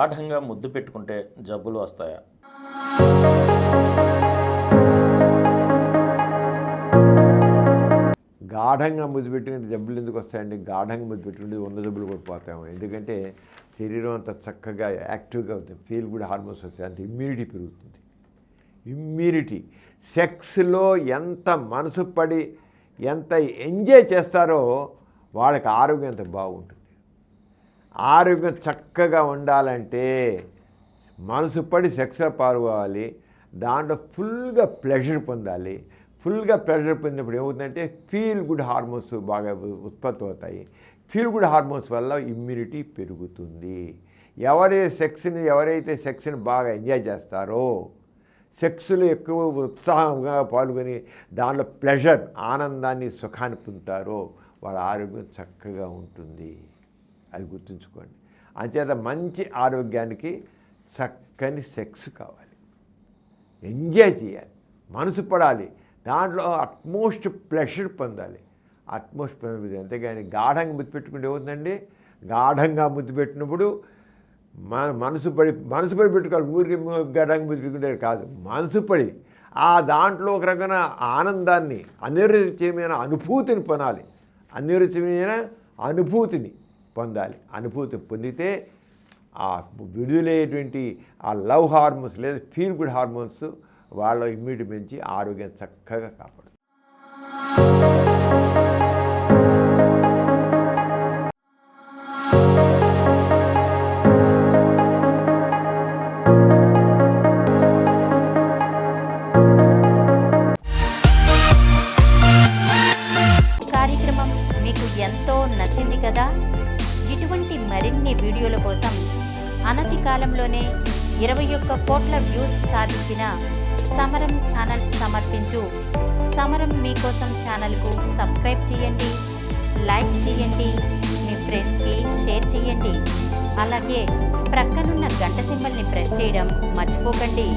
గాఢంగా ముద్దు పెట్టుకుంటే జబ్బులు వస్తాయా? గాఢంగా ముద్దు పెట్టుకుంటే జబ్బులు ఎందుకు వస్తాయండి? గాఢంగా ముద్దు పెట్టుకుంటే ఉన్న జబ్బులు కూడా పోతాము. ఎందుకంటే శరీరం అంతా చక్కగా యాక్టివ్గా అవుతుంది, ఫీల్ గుడ్ హార్మోన్స్ వస్తాయి, అంటే ఇమ్యూనిటీ పెరుగుతుంది. ఇమ్యూనిటీ సెక్స్లో ఎంత మనసు పడి ఎంత ఎంజాయ్ చేస్తారో వాళ్ళకి ఆరోగ్యం ఎంత బాగుంటుంది. ఆరోగ్యం చక్కగా ఉండాలంటే మనసు పడి సెక్స్లో పాల్గొవాలి, దాంట్లో ఫుల్గా ప్లెజర్ పొందాలి. ఫుల్గా ప్లెజర్ పొందినప్పుడు ఏమవుతుందంటే ఫీల్ గుడ్ హార్మోన్స్ బాగా ఉత్పత్తి అవుతాయి. ఫీల్ గుడ్ హార్మోన్స్ వల్ల ఇమ్యూనిటీ పెరుగుతుంది. ఎవరైతే సెక్స్ని బాగా ఎంజాయ్ చేస్తారో, సెక్స్లో ఎక్కువ ఉత్సాహంగా పాల్గొని దానిలో ప్లెజర్, ఆనందాన్ని, సుఖాన్ని పొందుతారో వాళ్ళ ఆరోగ్యం చక్కగా ఉంటుంది. అది గుర్తుంచుకోండి. అంచేత మంచి ఆరోగ్యానికి చక్కని సెక్స్ కావాలి, ఎంజాయ్ చేయాలి, మనసు పడాలి, దాంట్లో అట్మోస్ట్ ప్లెజర్ పొందాలి. అట్మోస్ట్ పొంది అంతేగాని గాఢంగా ముద్దు పెట్టుకుంటే ఏమవుతుందండి? గాఢంగా ముద్దు పెట్టినప్పుడు మనసు పడి పెట్టుకోవాలి. ఊరికి గాఢంగా ముద్దు పెట్టుకుంటే కాదు, మనసు పడి ఆ దాంట్లో ఒక రకమైన ఆనందాన్ని, అనిర్వచనీయమైన అనుభూతిని పొందాలి. అనిర్వచనీయమైన అనుభూతిని పొందాలి. అనుభూతి పొందితే ఆ విడుదలయ్యేటువంటి ఆ లవ్ హార్మోన్స్ లేదా ఫీల్ గుడ్ హార్మోన్స్ వాళ్ళ ఇమ్యూనిటీ పెంచి ఆరోగ్యం చక్కగా కాపాడు. కార్యక్రమం మీకు ఎంతో నచ్చింది కదా? ఇటువంటి మరిన్ని వీడియోల కోసం అనతి కాలంలోనే 21 కోట్ల వ్యూస్ సాధించిన సమరం ఛానల్ సమర్పించు సమరం మీకోసం ఛానల్కు సబ్స్క్రైబ్ చేయండి, లైక్ చేయండి, మీ ఫ్రెండ్స్కి షేర్ చేయండి. అలాగే ప్రక్కనున్న గంట సింబల్ని ప్రెస్ చేయడం మర్చిపోకండి.